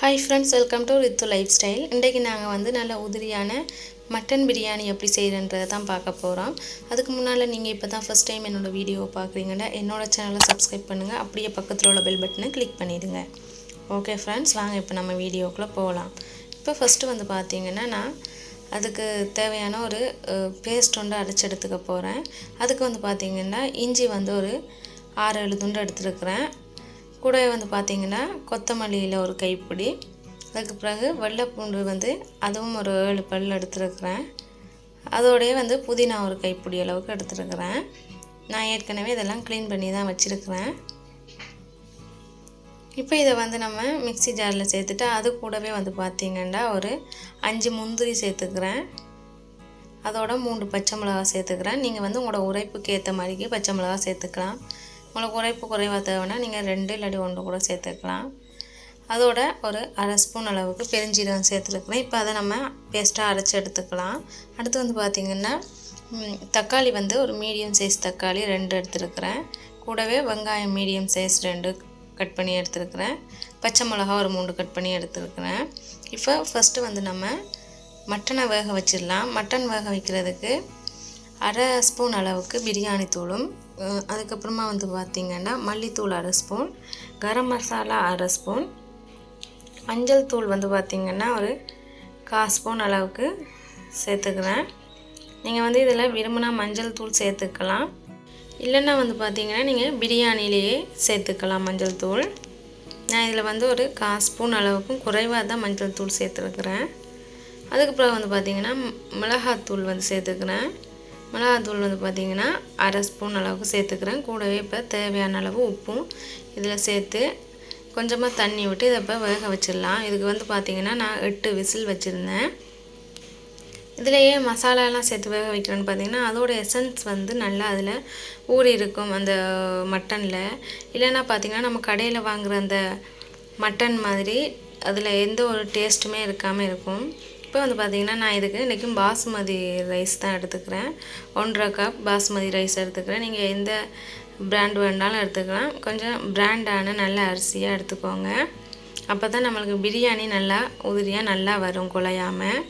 Hi friends, welcome to Rithu Lifestyle. இன்றைக்கு நாங்கள் வந்து நல்ல உதிரியான மட்டன் பிரியாணி எப்படி செய்கிறன்றதை தான் பார்க்க போகிறோம். அதுக்கு முன்னால் நீங்கள் இப்போ தான் ஃபஸ்ட் டைம் என்னோடய வீடியோவை பார்க்குறீங்கன்னா என்னோடய சேனலை சப்ஸ்கிரைப் பண்ணுங்கள். அப்படியே பக்கத்தில் உள்ள பெல் பட்டனை கிளிக் பண்ணிவிடுங்க. ஓகே ஃப்ரெண்ட்ஸ், வாங்க இப்போ நம்ம வீடியோக்குள்ளே போகலாம். இப்போ ஃபஸ்ட்டு வந்து பார்த்திங்கன்னா நான் அதுக்கு தேவையான ஒரு பேஸ்ட் ஒன்று அரைச்சி எடுத்துக்க போகிறேன். அதுக்கு வந்து பார்த்திங்கன்னா இஞ்சி வந்து ஒரு 6-7 துண்டு எடுத்துருக்கிறேன். கூடவே வந்து பார்த்திங்கன்னா கொத்தமல்லியில் ஒரு கைப்பிடி, அதுக்கு பிறகு வெள்ளைப்பூண்டு வந்து அதுவும் ஒரு 7 பல் எடுத்துருக்கிறேன். அதோடய வந்து புதினா ஒரு கைப்பிடி அளவுக்கு எடுத்துருக்கிறேன். நான் ஏற்கனவே இதெல்லாம் க்ளீன் பண்ணி தான் வச்சுருக்கிறேன். இப்போ இதை வந்து நம்ம மிக்ஸி ஜாரில் சேர்த்துட்டு அது கூடவே வந்து பார்த்திங்கன்னா ஒரு 5 முந்திரி சேர்த்துக்கிறேன். அதோட 3 பச்சை மிளகா சேர்த்துக்கிறேன். நீங்கள் வந்து உங்களோட உரைப்புக்கு ஏற்ற மாதிரிக்கு பச்சை மிளகா சேர்த்துக்கலாம். உங்களுக்கு உரைப்பு குறைவாக தேவைன்னா நீங்கள் 2 இல்லாட்டி 1 கூட சேர்த்துக்கலாம். அதோட ஒரு 1/2 ஸ்பூன் அளவுக்கு பெருஞ்சீரகம் சேர்த்துருக்குறேன். இப்போ அதை நம்ம பேஸ்ட்டாக அரைச்சி எடுத்துக்கலாம். அடுத்து வந்து பார்த்திங்கன்னா தக்காளி வந்து ஒரு மீடியம் சைஸ் தக்காளி 2 எடுத்துருக்கிறேன். கூடவே வெங்காயம் மீடியம் சைஸ் 2 கட் பண்ணி எடுத்துருக்கிறேன். பச்சை மிளகா ஒரு 3 கட் பண்ணி எடுத்துருக்கிறேன். இப்போ ஃபஸ்ட்டு வந்து நம்ம மட்டனை வேக வச்சிடலாம். மட்டன் வேக வைக்கிறதுக்கு 1/2 ஸ்பூன் அளவுக்கு பிரியாணி தூளும், அதுக்கப்புறமா வந்து பார்த்திங்கன்னா மல்லித்தூள் 1/2 ஸ்பூன், கரம் மசாலா 1/2 ஸ்பூன், மஞ்சள் தூள் வந்து பார்த்திங்கன்னா ஒரு 1/4 ஸ்பூன் அளவுக்கு சேர்த்துக்கிறேன். நீங்கள் வந்து இதில் விரும்பினா மஞ்சள் தூள் சேர்த்துக்கலாம், இல்லைன்னா வந்து பார்த்திங்கன்னா நீங்கள் பிரியாணிலேயே சேர்த்துக்கலாம் மஞ்சள் தூள். நான் இதில் வந்து ஒரு 1/4 ஸ்பூன் அளவுக்கும் குறைவாக தான் மஞ்சள் தூள் சேர்த்துருக்குறேன். அதுக்கப்புறம் வந்து பார்த்திங்கன்னா மிளகாத்தூள் வந்து சேர்த்துக்கிறேன். மிளகாத்தூள் வந்து பார்த்திங்கன்னா 1/2 ஸ்பூன் அளவுக்கு சேர்த்துக்கிறேன். கூடவே இப்போ தேவையான அளவு உப்பும் இதில் சேர்த்து கொஞ்சமாக தண்ணி விட்டு இதை இப்போ வேக வச்சிடலாம். இதுக்கு வந்து பார்த்திங்கன்னா நான் 8 விசில் வச்சுருந்தேன். இதிலேயே மசாலாலாம் சேர்த்து வேக வைக்கிறேன்னு பார்த்திங்கன்னா அதோட எசன்ஸ் வந்து நல்லா அதில் ஊறி இருக்கும் அந்த மட்டனில். இல்லைன்னா பார்த்திங்கன்னா நம்ம கடையில் வாங்குகிற அந்த மட்டன் மாதிரி அதில் எந்த ஒரு டேஸ்ட்டுமே இருக்காமல் இருக்கும். இப்போ வந்து பார்த்திங்கன்னா நான் இதுக்கு இன்றைக்கும் பாசுமதி ரைஸ் தான் எடுத்துக்கிறேன். 1/2 கப் பாசுமதி ரைஸ் எடுத்துக்கிறேன். நீங்கள் எந்த பிராண்ட் வேண்டாலும் எடுத்துக்கலாம். கொஞ்சம் பிராண்டான நல்ல அரிசியாக எடுத்துக்கோங்க. அப்போ தான் நம்மளுக்கு பிரியாணி நல்லா உதிரியாக நல்லா வரும், குழையாமல்.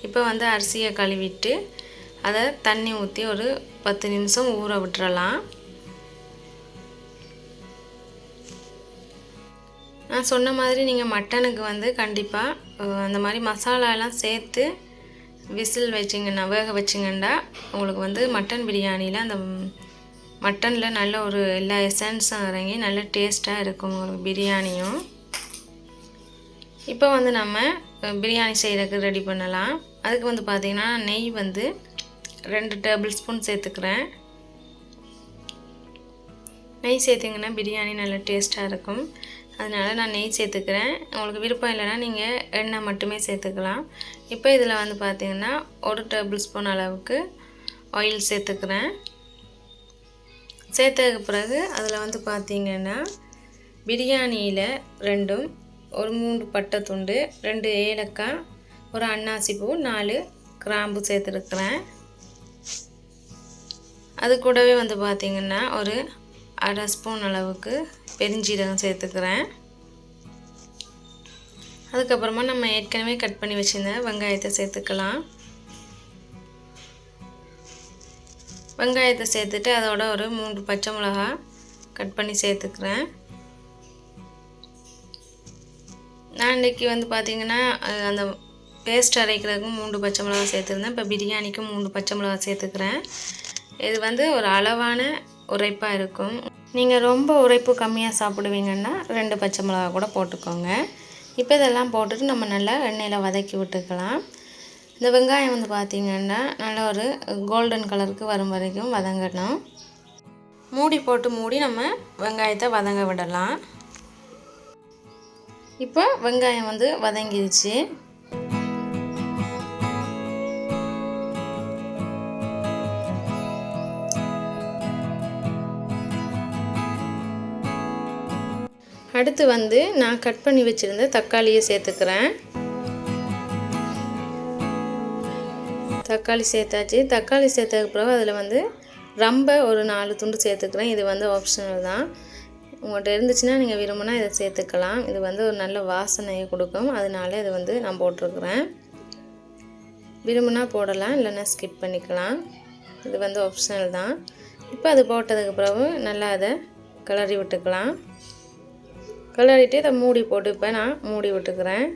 இப்போ வந்து அரிசியை கழுவிட்டு அதை தண்ணி ஊற்றி ஒரு 10 நிமிஷம் ஊற விட்டுறலாம். நான் சொன்ன மாதிரி நீங்கள் மட்டனுக்கு வந்து கண்டிப்பாக அந்த மாதிரி மசாலாலாம் சேர்த்து விசில் வச்சிங்கன்னா வேக வச்சிங்கன்னா உங்களுக்கு வந்து மட்டன் பிரியாணியில் அந்த மட்டனில் நல்ல ஒரு எல்லா எசன்ஸும் இறங்கி நல்ல டேஸ்ட்டாக இருக்கும் உங்களுக்கு பிரியாணியும். இப்போ வந்து நம்ம பிரியாணி செய்கிறதுக்கு ரெடி பண்ணலாம். அதுக்கு வந்து பார்த்திங்கன்னா நெய் வந்து 2 டேபிள் ஸ்பூன் சேர்த்துக்கிறேன். நெய் சேர்த்திங்கன்னா பிரியாணி நல்ல டேஸ்ட்டாக இருக்கும். அதனால் நான் நெய் சேர்த்துக்கிறேன். உங்களுக்கு விருப்பம் இல்லைன்னா நீங்கள் எண்ணெய் மட்டுமே சேர்த்துக்கலாம். இப்போ இதில் வந்து பார்த்திங்கன்னா 1 டேபிள் ஸ்பூன் அளவுக்கு ஆயில் சேர்த்துக்கிறேன். சேர்த்ததுக்கு பிறகு அதில் வந்து பார்த்திங்கன்னா பிரியாணியில் 2 ஒரு 3 பட்டை துண்டு, 2 ஏலக்காய், ஒரு அன்னாசி பூ, 4 கிராம்பு சேர்த்துருக்குறேன். அது கூடவே வந்து பார்த்திங்கன்னா ஒரு 1/2 ஸ்பூன் அளவுக்கு பெருஞ்சீரகம் சேர்த்துக்கிறேன். அதுக்கப்புறமா நம்ம ஏற்கனவே கட் பண்ணி வச்சுருந்த வெங்காயத்தை சேர்த்துக்கலாம். வெங்காயத்தை சேர்த்துட்டு அதோட ஒரு 3 பச்சை மிளகா கட் பண்ணி சேர்த்துக்கிறேன். நான் இன்றைக்கி வந்து பார்த்திங்கன்னா அந்த பேஸ்ட் அரைக்கிறதுக்கும் 3 பச்சை மிளகா சேர்த்துருந்தேன். இப்போ பிரியாணிக்கும் 3 பச்சை மிளகா சேர்த்துக்கிறேன். இது வந்து ஒரு அளவான உரைப்பாக இருக்கும். நீங்கள் ரொம்ப உரைப்பு கம்மியாக சாப்பிடுவீங்கன்னா 2 பச்சை மிளகா கூட போட்டுக்கோங்க. இப்போ இதெல்லாம் போட்டுட்டு நம்ம நல்லா எண்ணெயில் வதக்கி விட்டுக்கலாம். இந்த வெங்காயம் வந்து பார்த்திங்கன்னா நல்ல ஒரு கோல்டன் கலருக்கு வரும் வரைக்கும் வதங்கணும். மூடி நம்ம வெங்காயத்தை வதங்க விடலாம். இப்போ வெங்காயம் வந்து வதங்கிடுச்சு. அடுத்து வந்து நான் கட் பண்ணி வச்சுருந்த தக்காளியை சேர்த்துக்கிறேன். தக்காளி சேர்த்தாச்சு. தக்காளி சேர்த்ததுக்கு பிறகு அதில் வந்து ரொம்ப ஒரு 4 துண்டு சேர்த்துக்கிறேன். இது வந்து ஆப்ஷனல் தான். உங்கள்கிட்ட இருந்துச்சுன்னா நீங்கள் விரும்பினா இதை சேர்த்துக்கலாம். இது வந்து ஒரு நல்ல வாசனையை கொடுக்கும், அதனால இது வந்து நான் போட்டிருக்கிறேன். விரும்பினா போடலாம், இல்லைன்னா ஸ்கிப் பண்ணிக்கலாம். இது வந்து ஆப்ஷனல் தான். இப்போ அது போட்டதுக்கு பிறகு நல்லா அதை கிளறி விட்டுக்கலாம். கிளறிட்டு இதை மூடி போட்டு இப்போ நான் மூடி விட்டுக்கிறேன்.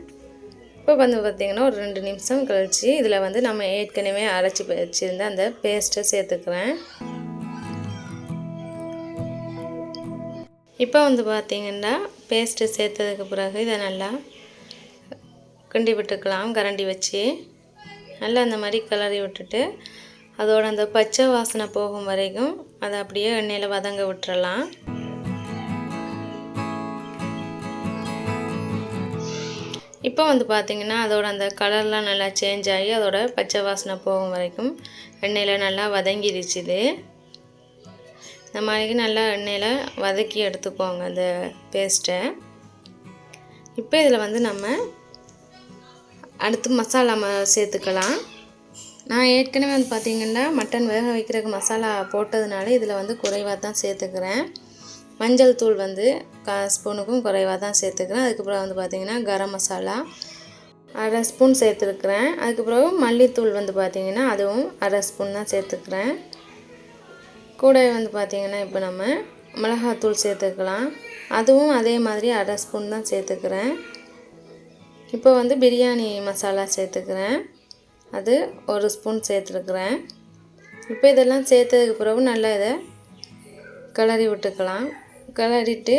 இப்போ வந்து பார்த்திங்கன்னா ஒரு 2 நிமிஷம் கழித்து இதில் வந்து நம்ம ஏற்கனவே அரைச்சி வச்சுருந்த அந்த பேஸ்ட்டை சேர்த்துக்கிறேன். இப்போ வந்து பார்த்திங்கன்னா பேஸ்ட்டு சேர்த்ததுக்கு பிறகு இதை நல்லா கிண்டி விட்டுக்கலாம். கரண்டி வச்சு நல்லா அந்த மாதிரி கிளறி விட்டுட்டு அதோட அந்த பச்சை வாசனை போகும் வரைக்கும் அதை அப்படியே எண்ணெயில் வதங்க விட்டுறலாம். இப்போ வந்து பார்த்திங்கன்னா அதோட அந்த கலர்லாம் நல்லா சேஞ்ச் ஆகி அதோட பச்சை வாசனை போகும் வரைக்கும் எண்ணெயில் நல்லா வதங்கிடுச்சுது. இந்த மாதிரி நல்லா எண்ணெயில் வதக்கி எடுத்துக்கோங்க அந்த பேஸ்ட்டை. இப்போ இதில் வந்து நம்ம அடுத்து மசாலா சேர்த்துக்கலாம். நான் ஏற்கனவே வந்து பார்த்திங்கன்னா மட்டன் வேக வைக்கிறதுக்கு மசாலா போட்டதுனால இதில் வந்து குறைவாக தான் சேர்த்துக்கிறேன். மஞ்சள் தூள் வந்து 1/4 ஸ்பூனுக்கும் குறைவாக தான் சேர்த்துக்கிறேன். அதுக்கப்புறம் வந்து பார்த்திங்கன்னா கரம் மசாலா 1/2 ஸ்பூன் சேர்த்துருக்குறேன். அதுக்கப்புறம் மல்லித்தூள் வந்து பார்த்திங்கன்னா அதுவும் 1/2 ஸ்பூன் தான் சேர்த்துக்கிறேன். கூட வந்து பார்த்திங்கன்னா இப்போ நம்ம மிளகாத்தூள் சேர்த்துக்கலாம். அதுவும் அதே மாதிரி 1/2 ஸ்பூன் தான் சேர்த்துக்கிறேன். இப்போ வந்து பிரியாணி மசாலா சேர்த்துக்கிறேன். அது 1 ஸ்பூன் சேர்த்துருக்குறேன். இப்போ இதெல்லாம் சேர்த்ததுக்கு பிறகு நல்லா இதை கிளறி விட்டுக்கலாம். கிளறிட்டு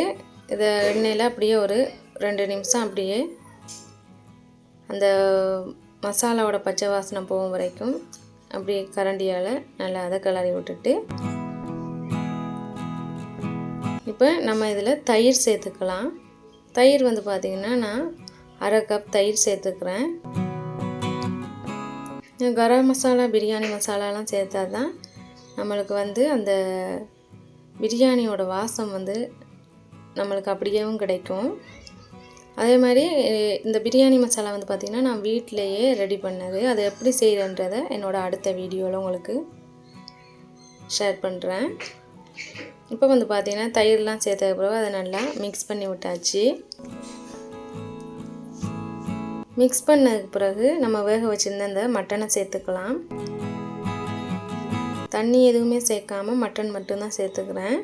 இதை எண்ணெயில் அப்படியே ஒரு 2 நிமிஷம் அப்படியே அந்த மசாலாவோட பச்சை வாசனை போகும் வரைக்கும் அப்படியே கரண்டியால் நல்லா அதை கிளறி விட்டுட்டு இப்போ நம்ம இதில் தயிர் சேர்த்துக்கலாம். தயிர் வந்து பார்த்திங்கன்னா நான் 1/2 கப் தயிர் சேர்த்துக்கிறேன். கரம் மசாலா பிரியாணி மசாலாலாம் சேர்த்தா தான் நம்மளுக்கு வந்து அந்த பிரியாணியோட வாசம் வந்து நம்மளுக்கு அப்படியேவும் கிடைக்கும். அதே மாதிரி இந்த பிரியாணி மசாலா வந்து பார்த்திங்கன்னா நான் வீட்டிலையே ரெடி பண்ணது. அதை எப்படி செய்கிறேன்றதை என்னோடய அடுத்த வீடியோவில் உங்களுக்கு ஷேர் பண்ணுறேன். இப்போ வந்து பார்த்திங்கன்னா தயிர்லாம் சேர்த்ததுக்கு பிறகு அதை நல்லா மிக்ஸ் பண்ணி விட்டாச்சு. மிக்ஸ் பண்ணதுக்கு பிறகு நம்ம வேக வச்சுருந்த அந்த மட்டனை சேர்த்துக்கலாம். தண்ணி எதுவுமே சேர்க்காமல் மட்டன் மட்டும்தான் சேர்த்துக்கிறேன்.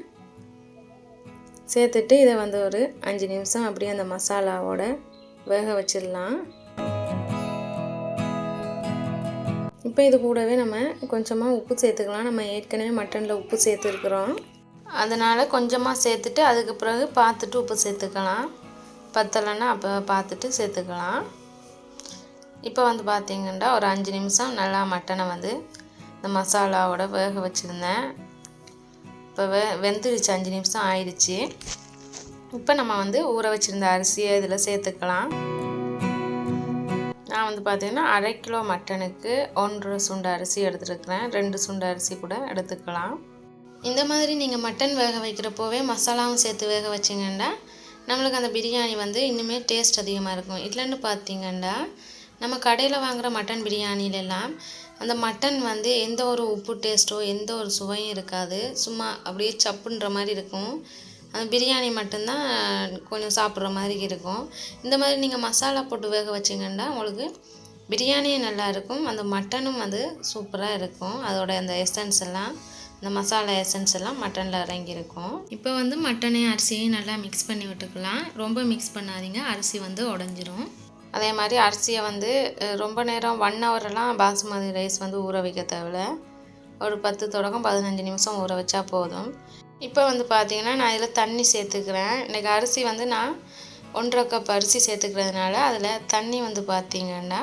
சேர்த்துட்டு இதை வந்து ஒரு 5 நிமிஷம் அப்படியே அந்த மசாலாவோட வேக வச்சிடலாம். இப்போ இது கூடவே நம்ம கொஞ்சமாக உப்பு சேர்த்துக்கலாம். நம்ம ஏற்கனவே மட்டனில் உப்பு சேர்த்துருக்குறோம், அதனால் கொஞ்சமாக சேர்த்துட்டு அதுக்கு பிறகு பார்த்துட்டு உப்பு சேர்த்துக்கலாம். பத்தலைன்னா அப்போ பார்த்துட்டு சேர்த்துக்கலாம். இப்போ வந்து பார்த்திங்கன்னா ஒரு 5 நிமிஷம் நல்லா மட்டனை வந்து இந்த மசாலாவோட வேக வச்சுருந்தேன். இப்போ வெந்துடுச்சு, 5 நிமிஷம் ஆயிடுச்சு. இப்போ நம்ம வந்து ஊற வச்சுருந்த அரிசியை இதில் சேர்த்துக்கலாம். நான் வந்து பார்த்திங்கன்னா 1/2 கிலோ மட்டனுக்கு 1 சுண்டு அரிசி எடுத்துருக்கிறேன். 2 சுண்டு அரிசி கூட எடுத்துக்கலாம். இந்த மாதிரி நீங்கள் மட்டன் வேக வைக்கிறப்போவே மசாலாவும் சேர்த்து வேக வச்சிங்கன்னா நம்மளுக்கு அந்த பிரியாணி வந்து இன்னுமே டேஸ்ட் அதிகமாக இருக்கும். இல்லைன்னு பார்த்திங்கன்னா நம்ம கடையில் வாங்குகிற மட்டன் பிரியாணிலெல்லாம் அந்த மட்டன் வந்து எந்த ஒரு உப்பு டேஸ்ட்டோ எந்த ஒரு சுவையும் இருக்காது. சும்மா அப்படியே சப்புன்ற மாதிரி இருக்கும். அந்த பிரியாணி மட்டும்தான் கொஞ்சம் சாப்பிட்ற மாதிரி இருக்கும். இந்த மாதிரி நீங்கள் மசாலா போட்டு வேக வச்சிங்கன்னா உங்களுக்கு பிரியாணியும் நல்லாயிருக்கும், அந்த மட்டனும் வந்து சூப்பராக இருக்கும். அதோட அந்த எசன்ஸ் எல்லாம், இந்த மசாலா எசன்ஸ் எல்லாம் மட்டனில் இறங்கியிருக்கும். இப்போ வந்து மட்டனையும் அரிசியையும் நல்லா மிக்ஸ் பண்ணி விட்டுக்கலாம். ரொம்ப மிக்ஸ் பண்ணாதீங்க, அரிசி வந்து உடஞ்சிரும். அதே மாதிரி அரிசியை வந்து ரொம்ப நேரம் 1 ஹவர்லாம் பாசுமதி ரைஸ் வந்து ஊற வைக்க தேவையில்ல. ஒரு 10 தொடக்கம் 15 நிமிஷம் ஊற வச்சா போதும். இப்போ வந்து பார்த்திங்கன்னா நான் இதில் தண்ணி சேர்த்துக்கிறேன். இன்றைக்கி அரிசி வந்து நான் 1/2 கப் அரிசி சேர்த்துக்கிறதுனால அதில் தண்ணி வந்து பார்த்திங்கன்னா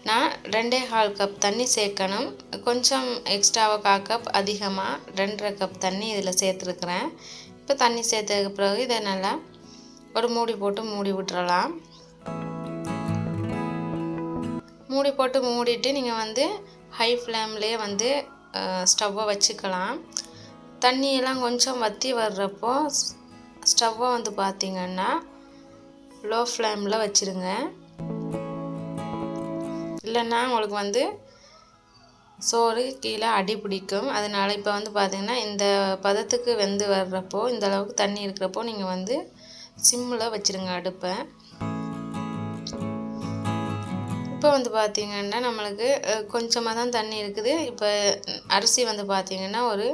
நான் 2.25 கப் தண்ணி சேர்க்கணும். கொஞ்சம் எக்ஸ்ட்ராவாக 1/4 கப் அதிகமாக 2.5 கப் தண்ணி இதில் சேர்த்துருக்குறேன். இப்போ தண்ணி சேர்த்ததுக்கு பிறகு இதை நல்லா ஒரு மூடி போட்டு மூடி விட்டுறலாம். மூடி போட்டு மூடிட்டு நீங்கள் வந்து ஹை ஃப்ளேம்லேயே வந்து ஸ்டவ்வை வச்சுக்கலாம். தண்ணியெல்லாம் கொஞ்சம் வற்றி வர்றப்போ ஸ்டவ்வை வந்து பார்த்திங்கன்னா லோ ஃப்ளேமில் வச்சுருங்க. இல்லைன்னா உங்களுக்கு வந்து சோறு கீழே அடி பிடிக்கும். அதனால் இப்போ வந்து பார்த்திங்கன்னா இந்த பதத்துக்கு வெந்து வர்றப்போ, இந்த அளவுக்கு தண்ணி இருக்கிறப்போ நீங்கள் வந்து சிம்மில் வச்சுருங்க அடுப்பை. இப்போ வந்து பார்த்திங்கன்னா நம்மளுக்கு கொஞ்சமாக தான் தண்ணி இருக்குது. இப்போ அரிசி வந்து பார்த்திங்கன்னா ஒரு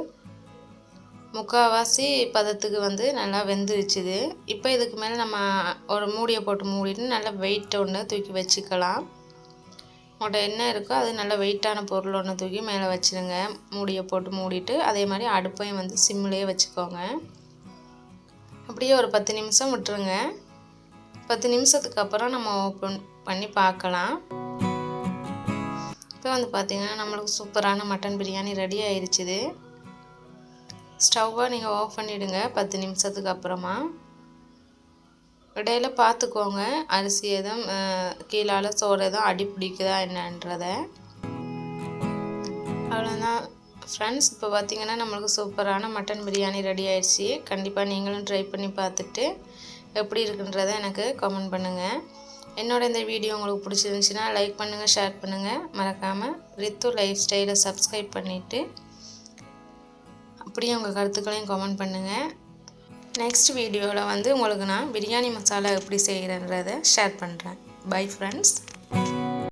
முக்கால்வாசி பதத்துக்கு வந்து நல்லா வெந்துருச்சுது. இப்போ இதுக்கு மேலே நம்ம ஒரு மூடியை போட்டு மூடிட்டு நல்லா வெயிட் ஒன்று தூக்கி வச்சுக்கலாம். உங்கள்கிட்ட என்ன இருக்கோ அது நல்லா வெயிட்டான பொருள் ஒன்று தூக்கி மேலே வச்சுருங்க. மூடியை போட்டு மூடிட்டு அதே மாதிரி அடுப்பையும் வந்து சிம்லேயே வச்சுக்கோங்க. அப்படியே ஒரு 10 நிமிஷம் விட்டுருங்க. 10 நிமிஷத்துக்கு அப்புறம் நம்ம ஓப்பன் பண்ணி பார்க்கலாம். இப்போ வந்து பார்த்திங்கன்னா நம்மளுக்கு சூப்பரான மட்டன் பிரியாணி ரெடி ஆயிடுச்சுது. ஸ்டவ்வை நீங்கள் ஆஃப் பண்ணிவிடுங்க 10 நிமிஷத்துக்கு அப்புறமா. இடையில பார்த்துக்கோங்க அரிசி எதுவும் கீழால் சோறு எதுவும் அடி பிடிக்குதா என்னன்றதை. அவ்வளோதான் ஃப்ரெண்ட்ஸ். இப்போ பார்த்திங்கன்னா நம்மளுக்கு சூப்பரான மட்டன் பிரியாணி ரெடி ஆயிடுச்சு. கண்டிப்பாக நீங்களும் ட்ரை பண்ணி பார்த்துட்டு எப்படி இருக்குன்றதை எனக்கு கமெண்ட் பண்ணுங்கள். என்னோட இந்த வீடியோ உங்களுக்கு பிடிச்சிருந்துச்சின்னா லைக் பண்ணுங்கள், ஷேர் பண்ணுங்கள். மறக்காமல் ரித்து லைஃப் ஸ்டைலை சப்ஸ்கிரைப் பண்ணிவிட்டு அப்படியே உங்கள் கருத்துக்களையும் கமெண்ட் பண்ணுங்கள். நெக்ஸ்ட் வீடியோவில் வந்து உங்களுக்கு நான் பிரியாணி மசாலா எப்படி செய்கிறேன்றதை ஷேர் பண்ணுறேன். Bye friends.